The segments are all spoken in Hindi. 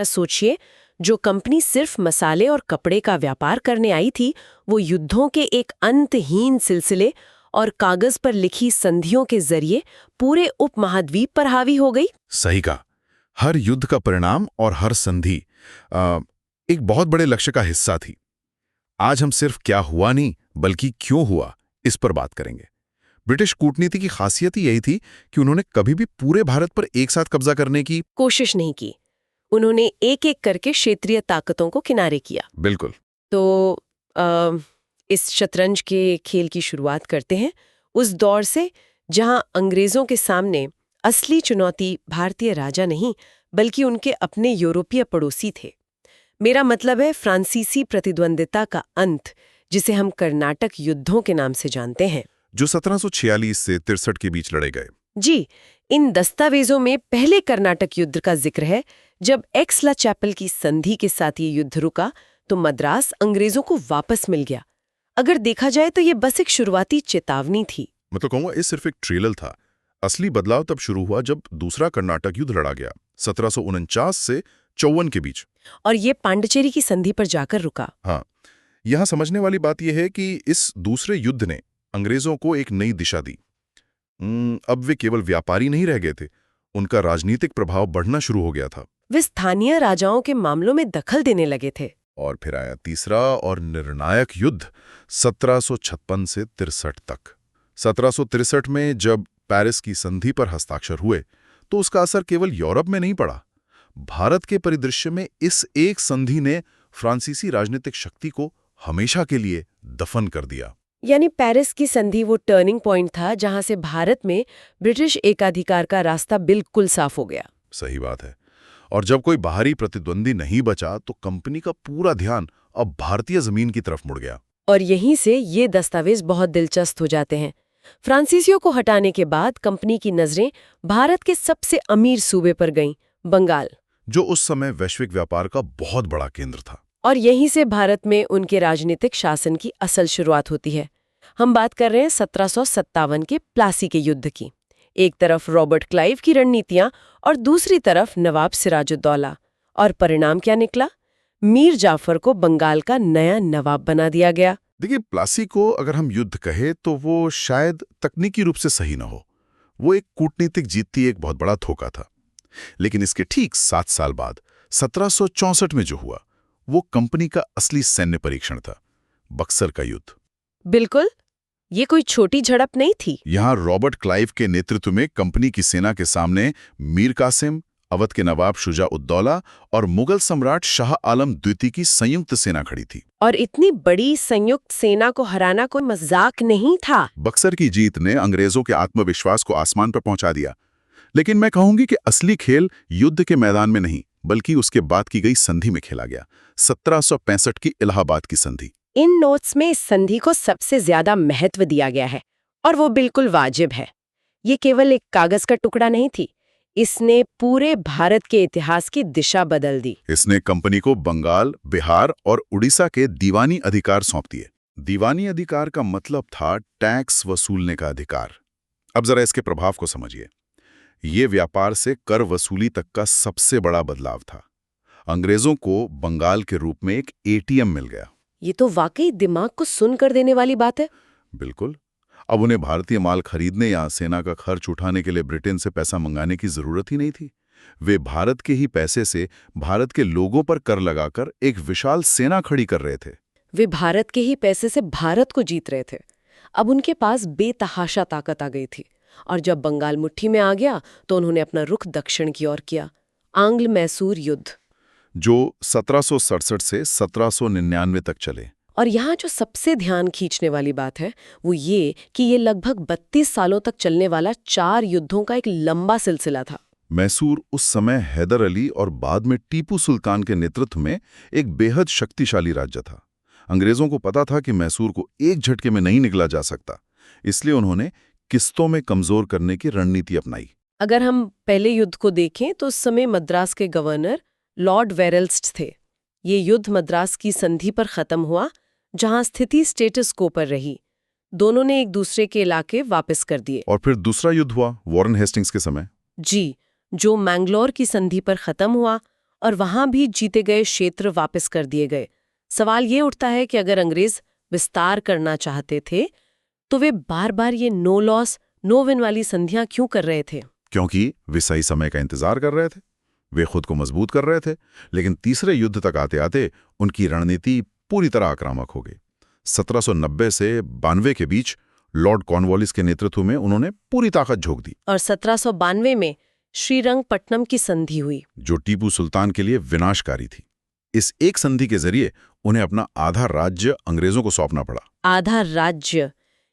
सोचिए, जो कंपनी सिर्फ मसाले और कपड़े का व्यापार करने आई थी, वो युद्धों के एक अंतहीन सिलसिले और कागज पर लिखी संधियों के जरिए पूरे उपमहाद्वीप पर हावी हो गई। सही कहा। हर युद्ध का परिणाम और हर संधि एक बहुत बड़े लक्ष्य का हिस्सा थी। आज हम सिर्फ क्या हुआ नहीं बल्कि क्यों हुआ इस पर बात करेंगे। ब्रिटिश कूटनीति की खासियत ही यही थी कि उन्होंने कभी भी पूरे भारत पर एक साथ कब्जा करने की कोशिश नहीं की। उन्होंने एक एक करके क्षेत्रीय ताकतों को किनारे किया। बिल्कुल। तो इस शतरंज के खेल की शुरुआत करते हैं उस दौर से जहां अंग्रेजों के सामने असली चुनौती भारतीय राजा नहीं बल्कि उनके अपने यूरोपीय पड़ोसी थे। मेरा मतलब है फ्रांसीसी प्रतिद्वंदिता का अंत, जिसे हम कर्नाटक युद्धों के नाम से जानते हैं, जो 1746 से 63 के बीच लड़े गए। जी। इन दस्तावेजों में पहले कर्नाटक युद्ध का जिक्र है। जब एक्सला चैपल की संधि के साथ ये युद्ध रुका तो मद्रास अंग्रेजों को वापस मिल गया। अगर देखा जाए तो ये बस एक शुरुआती चेतावनी थी। मतलब कहूंगा ये सिर्फ एक ट्रेलर था। असली बदलाव तब शुरू हुआ जब दूसरा कर्नाटक युद्ध लड़ा गया 1749 से 54 के बीच। और ये पांडिचेरी की संधि पर जाकर रुका। हाँ, यहां समझने वाली बात यह है कि इस दूसरे युद्ध ने अंग्रेजों को एक नई दिशा दी। अब वे केवल व्यापारी नहीं रह गए थे, उनका राजनीतिक प्रभाव बढ़ना शुरू हो गया था। वे स्थानीय राजाओं के मामलों में दखल देने लगे थे। और फिर आया तीसरा और निर्णायक युद्ध 1756 से 63 तक। 1763 में जब पेरिस की संधि पर हस्ताक्षर हुए तो उसका असर केवल यूरोप में नहीं पड़ा। भारत के परिदृश्य में इस एक संधि ने फ्रांसीसी राजनीतिक शक्ति को हमेशा के लिए दफन कर दिया। यानी पेरिस की संधि वो टर्निंग पॉइंट था जहां से भारत में ब्रिटिश एकाधिकार का रास्ता बिल्कुल साफ हो गया। सही बात है। और जब कोई बाहरी प्रतिद्वंदी नहीं बचा तो कंपनी का पूरा ध्यान अब भारतीय जमीन की तरफ मुड़ गया। और यहीं से ये दस्तावेज बहुत दिलचस्प हो जाते हैं। फ्रांसीसियों को हटाने के बाद कंपनी की नजरें भारत के सबसे अमीर सूबे पर गईं, बंगाल, जो उस समय वैश्विक व्यापार का बहुत बड़ा केंद्र था। और यहीं से भारत में उनके राजनीतिक शासन की असल शुरुआत होती है। हम बात कर रहे हैं 1757 के प्लासी के युद्ध की। एक तरफ रॉबर्ट क्लाइव की रणनीतियां और दूसरी तरफ नवाब सिराजुद्दौला। और परिणाम क्या निकला? मीर जाफर को बंगाल का नया नवाब बना दिया गया। देखिए, प्लासी को अगर हम युद्ध कहे तो वो शायद तकनीकी रूप से सही न हो। वो एक कूटनीतिक जीत थी, एक बहुत बड़ा धोखा था। लेकिन इसके ठीक 7 साल बाद 1764 में जो हुआ वो कंपनी का असली सैन्य परीक्षण था, बक्सर का युद्ध। बिल्कुल, ये कोई छोटी झड़प नहीं थी। यहां रॉबर्ट क्लाइव के नेतृत्व में कंपनी की सेना के सामने मीर कासिम, अवध के नवाब शुजा-उद-दौला और मुगल सम्राट शाह आलम द्वितीय की संयुक्त सेना खड़ी थी। और इतनी बड़ी संयुक्त सेना को हराना कोई मजाक नहीं था। बक्सर की जीत ने अंग्रेजों के आत्मविश्वास को आसमान पर पहुंचा दिया। लेकिन मैं कहूंगी कि असली खेल युद्ध के मैदान में नहीं बल्कि उसके बाद की गई संधि में खेला गया, 1765 की इलाहाबाद की संधि। इन नोट्स में इस संधि को सबसे ज्यादा महत्व दिया गया है और वो बिल्कुल वाजिब है। ये केवल एक कागज का टुकड़ा नहीं थी, इसने पूरे भारत के इतिहास की दिशा बदल दी। इसने कंपनी को बंगाल, बिहार और उड़ीसा के दीवानी अधिकार सौंप दिए। दीवानी अधिकार का मतलब था टैक्स वसूलने का अधिकार। अब जरा इसके प्रभाव को समझिए। ये व्यापार से कर वसूली तक का सबसे बड़ा बदलाव था। अंग्रेजों को बंगाल के रूप में एक एटीएम मिल गया। ये तो वाकई दिमाग को सुन कर देने वाली बात है। बिल्कुल। अब उन्हें भारतीय माल खरीदने या सेना का खर्च उठाने के लिए ब्रिटेन से पैसा मंगाने की जरूरत ही नहीं थी। वे भारत के ही पैसे से भारत के लोगों पर कर लगाकर एक विशाल सेना खड़ी कर रहे थे। वे भारत के ही पैसे से भारत को जीत रहे थे। अब उनके पास बेतहाशा ताकत आ गई थी। और जब बंगाल मुट्ठी में आ गया तो उन्होंने अपना रुख दक्षिण की ओर किया। आंग्ल मैसूर युद्ध, जो 1767 से 1799 तक चले। और यहाँ जो सबसे ध्यान खींचने वाली बात है वो ये कि ये लगभग 32 सालों तक चलने वाला 4 युद्धों का एक लंबा सिलसिला था। मैसूर उस समय हैदर अली और बाद में टीपू सुल्तान के नेतृत्व में एक बेहद शक्तिशाली राज्य था। अंग्रेजों को पता था कि मैसूर को एक झटके में नहीं निकला जा सकता, इसलिए उन्होंने किस्तों में कमजोर करने की रणनीति अपनाई। अगर हम पहले युद्ध को देखें तो उस समय मद्रास के गवर्नर लॉर्ड वेरेल्स्ट थे। ये युद्ध मद्रास की संधि पर खत्म हुआ, जहां स्थिति स्टेटस को पर रही। दोनों ने एक दूसरे के इलाके वापस कर दिए। और फिर दूसरा युद्ध हुआ वॉरेन हेस्टिंग्स के समय। जी, जो मैंगलोर की संधि पर खत्म हुआ और वहां भी जीते गए क्षेत्र वापस कर दिए गए। सवाल ये उठता है कि अगर अंग्रेज विस्तार करना चाहते थे तो वे बार बार ये नो लॉस नो विन वाली संधियां क्यों कर रहे थे? क्योंकि वे सही समय का इंतजार कर रहे थे। वे खुद को मजबूत कर रहे थे। लेकिन तीसरे युद्ध तक आते आते उनकी रणनीति पूरी तरह आक्रामक हो गई। 1790 से 92 के बीच लॉर्ड कॉर्नवालिस के नेतृत्व में उन्होंने पूरी ताकत झोंक दी और 1792 में श्रीरंगपट्टनम की संधि हुई, जो टीपू सुल्तान के लिए विनाशकारी थी। इस एक संधि के जरिए उन्हें अपना आधा राज्य अंग्रेजों को सौंपना पड़ा। आधा राज्य,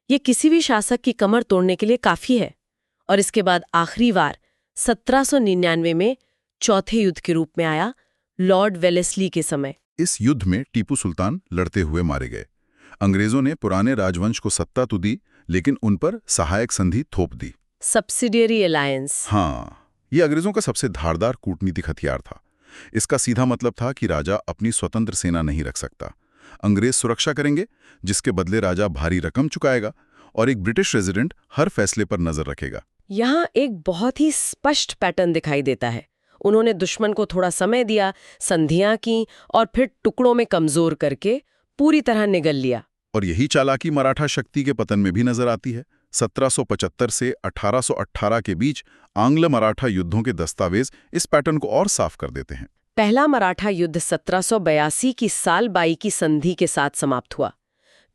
ये किसी भी शासक की कमर तोड़ने के लिए काफी है। और इसके बाद आखिरी बार 1799 में चौथे युद्ध के रूप में आया, लॉर्ड वेलेस्ली के समय। इस युद्ध में टीपू सुल्तान लड़ते हुए मारे गए। अंग्रेजों ने पुराने राजवंश को सत्ता तो दी, लेकिन उन पर सहायक संधि थोप दी। Subsidiary alliance. हाँ, ये अंग्रेजों का सबसे धारदार कूटनीतिक हथियार था। इसका सीधा मतलब था कि राजा अपनी स्वतंत्र सेना नहीं रख सकता। अंग्रेज सुरक्षा करेंगे, जिसके बदले राजा भारी रकम चुकाएगा और एक ब्रिटिश रेजिडेंट हर फैसले पर नजर रखेगा। यहाँ एक बहुत ही स्पष्ट पैटर्न दिखाई देता है। उन्होंने दुश्मन को थोड़ा समय दिया, संधियां की और फिर टुकड़ों में कमजोर करके पूरी तरह निगल लिया। और यही चालाकी मराठा शक्ति के पतन में भी नजर आती है। 1775 से 1818 के बीच आंग्ल मराठा युद्धों के दस्तावेज इस पैटर्न को और साफ कर देते हैं। पहला मराठा युद्ध 1782 की साल बाई की संधि के साथ समाप्त हुआ।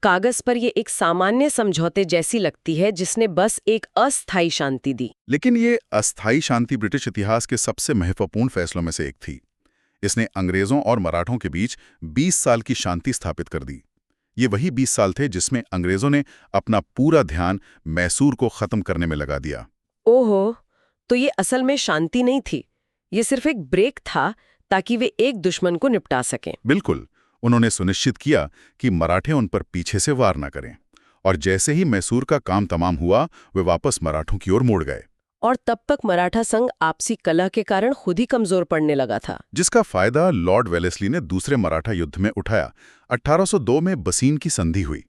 कागज पर ये एक सामान्य समझौते जैसी लगती है, जिसने बस एक अस्थायी शांति दी। लेकिन ये अस्थायी शांति ब्रिटिश इतिहास के सबसे महत्वपूर्ण फैसलों में से एक थी। इसने अंग्रेजों और मराठों के बीच 20 साल की शांति स्थापित कर दी। ये वही 20 साल थे जिसमें अंग्रेजों ने अपना पूरा ध्यान मैसूर को खत्म करने में लगा दिया। ओहो, तो ये असल में शांति नहीं थी, ये सिर्फ एक ब्रेक था ताकि वे एक दुश्मन को निपटा सकें। बिल्कुल, उन्होंने सुनिश्चित किया कि मराठे उन पर पीछे से वार न करें। और जैसे ही मैसूर का काम तमाम हुआ, वे वापस मराठों की ओर मुड़ गए। और तब तक मराठा संघ आपसी कलह के कारण खुद ही कमजोर पड़ने लगा था, जिसका फायदा लॉर्ड वेलेस्ली ने दूसरे मराठा युद्ध में उठाया। 1802 में बसीन की संधि हुई।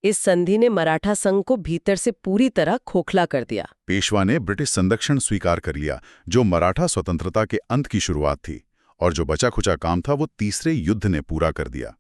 इस संधि ने मराठा संघ को भीतर से पूरी तरह खोखला कर दिया। पेशवा ने ब्रिटिश संरक्षण स्वीकार कर लिया, जो मराठा स्वतंत्रता के अंत की शुरुआत थी। और जो बचा खुचा काम था वो तीसरे युद्ध ने पूरा कर दिया।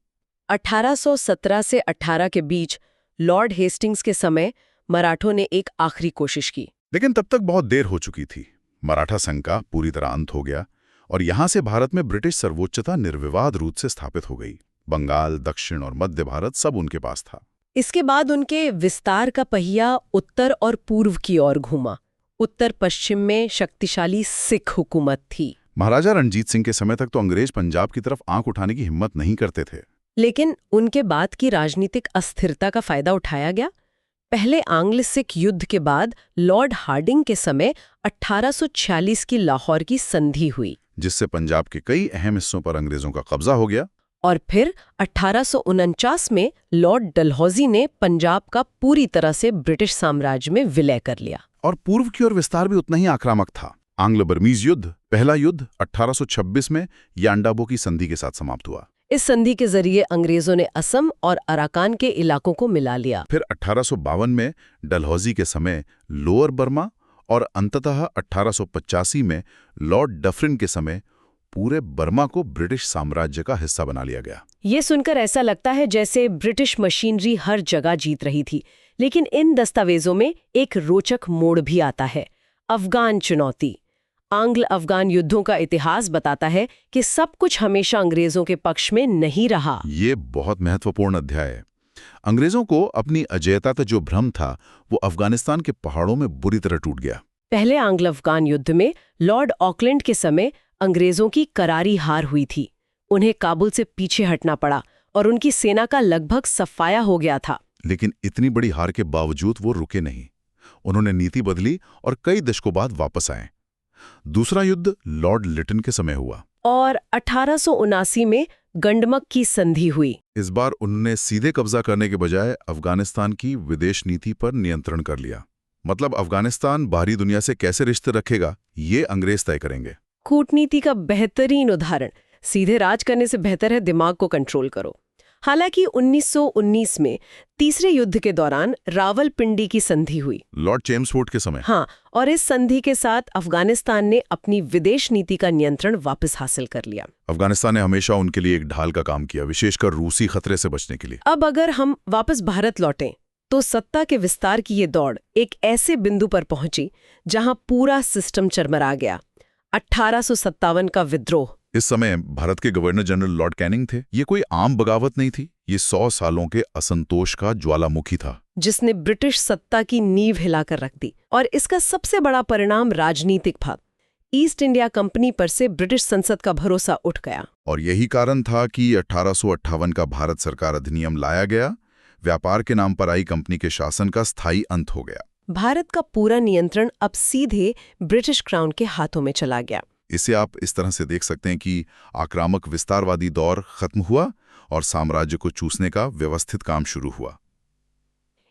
1817 से 18 के बीच लॉर्ड हेस्टिंग्स के समय मराठों ने एक आखिरी कोशिश की, लेकिन तब तक बहुत देर हो चुकी थी। मराठा संघ का पूरी तरह अंत हो गया और यहां से भारत में ब्रिटिश सर्वोच्चता निर्विवाद रूप से स्थापित हो गई। बंगाल, दक्षिण और मध्य भारत सब उनके पास था। इसके बाद उनके विस्तार का पहिया उत्तर और पूर्व की ओर घूमा। उत्तर पश्चिम में शक्तिशाली सिख हुकूमत थी। महाराजा रणजीत सिंह के समय तक तो अंग्रेज पंजाब की तरफ आंख उठाने की हिम्मत नहीं करते थे। लेकिन उनके बाद की राजनीतिक अस्थिरता का फायदा उठाया गया। पहले आंग्ल सिख युद्ध के बाद लॉर्ड हार्डिंग के समय 1846 की लाहौर की संधि हुई, जिससे पंजाब के कई अहम हिस्सों पर अंग्रेजों का कब्जा हो गया। और फिर 1849 में लॉर्ड डलहौजी ने पंजाब का पूरी तरह से ब्रिटिश साम्राज्य में विलय कर लिया। और पूर्व की ओर विस्तार भी उतना ही आक्रामक था। आंग्लो बर्मीज युद्ध, पहला युद्ध 1826 में यांडाबो की संधि के साथ समाप्त हुआ। इस संधि के जरिए अंग्रेजों ने असम और अराकान के इलाकों को मिला लिया। फिर 1852 में डलहौजी के समय लोअर बर्मा और अंततः 1885 में लॉर्ड डफरिन के समय पूरे बर्मा को ब्रिटिश साम्राज्य का हिस्सा बना लिया गया। ये सुनकर ऐसा लगता है जैसे ब्रिटिश मशीनरी हर जगह जीत रही थी। लेकिन इन दस्तावेजों में एक रोचक मोड़ भी आता है, अफगान चुनौती। आंग्ल अफगान युद्धों का इतिहास बताता है कि सब कुछ हमेशा अंग्रेजों के पक्ष में नहीं रहा। ये बहुत महत्वपूर्ण अध्याय है। अंग्रेजों को अपनी अजेयता का जो भ्रम था वो अफगानिस्तान के पहाड़ों में बुरी तरह टूट गया। पहले आंग्ल अफगान युद्ध में लॉर्ड ऑकलैंड के समय अंग्रेजों की करारी हार हुई थी। उन्हें काबुल से पीछे हटना पड़ा और उनकी सेना का लगभग सफाया हो गया था। लेकिन इतनी बड़ी हार के बावजूद वो रुके नहीं। उन्होंने नीति बदली और कई दशकों बाद वापस आए। दूसरा युद्ध लॉर्ड लिटन के समय हुआ और 1879 में गंडमक की संधि हुई। इस बार उन्होंने सीधे कब्जा करने के बजाय अफगानिस्तान की विदेश नीति पर नियंत्रण कर लिया। मतलब अफगानिस्तान बाहरी दुनिया से कैसे रिश्ते रखेगा, ये अंग्रेज तय करेंगे। कूटनीति का बेहतरीन उदाहरण। सीधे राज करने से बेहतर है दिमाग को कंट्रोल करो। हालांकि 1919 में तीसरे युद्ध के दौरान रावलपिंडी की संधि हुई। लॉर्ड चेम्सफोर्ड के समय। हाँ, और इस संधि के साथ अफगानिस्तान ने अपनी विदेश नीति का नियंत्रण वापस हासिल कर लिया। अफगानिस्तान ने हमेशा उनके लिए एक ढाल का काम किया, विशेषकर रूसी खतरे से बचने के लिए। अब अगर हम वापस भारत लौटें तो सत्ता के विस्तार की ये दौड़ एक ऐसे बिंदु पर पहुंची जहां पूरा सिस्टम चरमरा गया। 1857 का विद्रोह। इस समय भारत के गवर्नर जनरल लॉर्ड कैनिंग थे। ये कोई आम बगावत नहीं थी, ये 100 सालों के असंतोष का ज्वालामुखी था, जिसने ब्रिटिश सत्ता की नींव हिलाकर रख दी। और इसका सबसे बड़ा परिणाम राजनीतिक था। ईस्ट इंडिया कंपनी पर से ब्रिटिश संसद का भरोसा उठ गया। और यही कारण था कि 1858 का भारत सरकार अधिनियम लाया गया। व्यापार के नाम पर आई कंपनी के शासन का स्थायी अंत हो गया। भारत का पूरा नियंत्रण अब सीधे ब्रिटिश क्राउन के हाथों में चला गया। इसे आप इस तरह से देख सकते हैं कि आक्रामक विस्तारवादी दौर खत्म हुआ और साम्राज्य को चूसने का व्यवस्थित काम शुरू हुआ।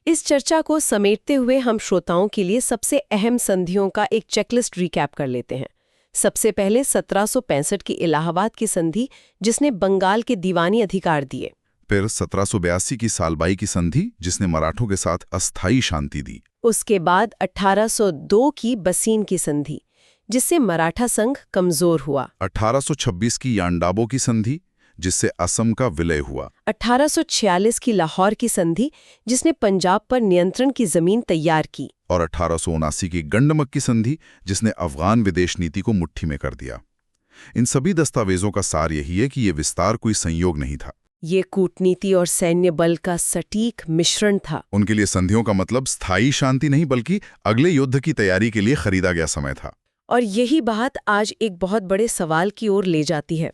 इस चर्चा को समेटते हुए हम श्रोताओं के लिए सबसे अहम संधियों का एक चेकलिस्ट रिकैप कर लेते हैं। सबसे पहले 1765 की इलाहाबाद की संधि, जिसने बंगाल के दीवानी अधिकार दिए। फिर 1782 की सालबाई की संधि, जिसने मराठों के साथ अस्थायी शांति दी। उसके बाद 1802 की बसीन की संधि, जिससे मराठा संघ कमजोर हुआ। 1826 की यांडाबो की संधि, जिससे असम का विलय हुआ। 1846 की लाहौर की संधि, जिसने पंजाब पर नियंत्रण की जमीन तैयार की। और 1879 की गंडमक की संधि, जिसने अफगान विदेश नीति को मुट्ठी में कर दिया। इन सभी दस्तावेजों का सार यही है कि ये विस्तार कोई संयोग नहीं था। ये कूटनीति और सैन्य बल का सटीक मिश्रण था। उनके लिए संधियों का मतलब स्थायी शांति नहीं, बल्कि अगले युद्ध की तैयारी के लिए खरीदा गया समय था। और यही बात आज एक बहुत बड़े सवाल की ओर ले जाती है।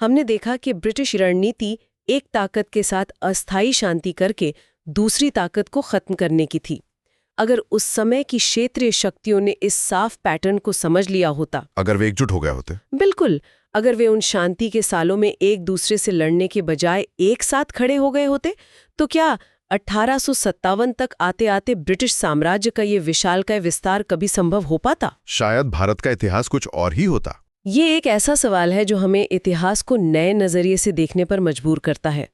हमने देखा कि ब्रिटिश रणनीति एक ताकत के साथ अस्थायी शांति करके दूसरी ताकत को खत्म करने की थी। अगर उस समय की क्षेत्रीय शक्तियों ने इस साफ पैटर्न को समझ लिया होता, अगर वे एकजुट हो गए होते, बिल्कुल, अगर वे उन शांति के सालों में एक दूसरे से लड़ने के बजाय एक साथ खड़े हो गए होते, तो क्या 1857 तक आते आते ब्रिटिश साम्राज्य का ये विशालकाय विस्तार कभी संभव हो पाता? शायद भारत का इतिहास कुछ और ही होता। ये एक ऐसा सवाल है जो हमें इतिहास को नए नजरिए से देखने पर मजबूर करता है।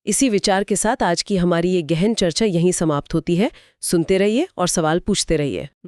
इसी विचार के साथ आज की हमारी ये गहन चर्चा यहीं समाप्त होती है। सुनते रहिए और सवाल पूछते रहिए।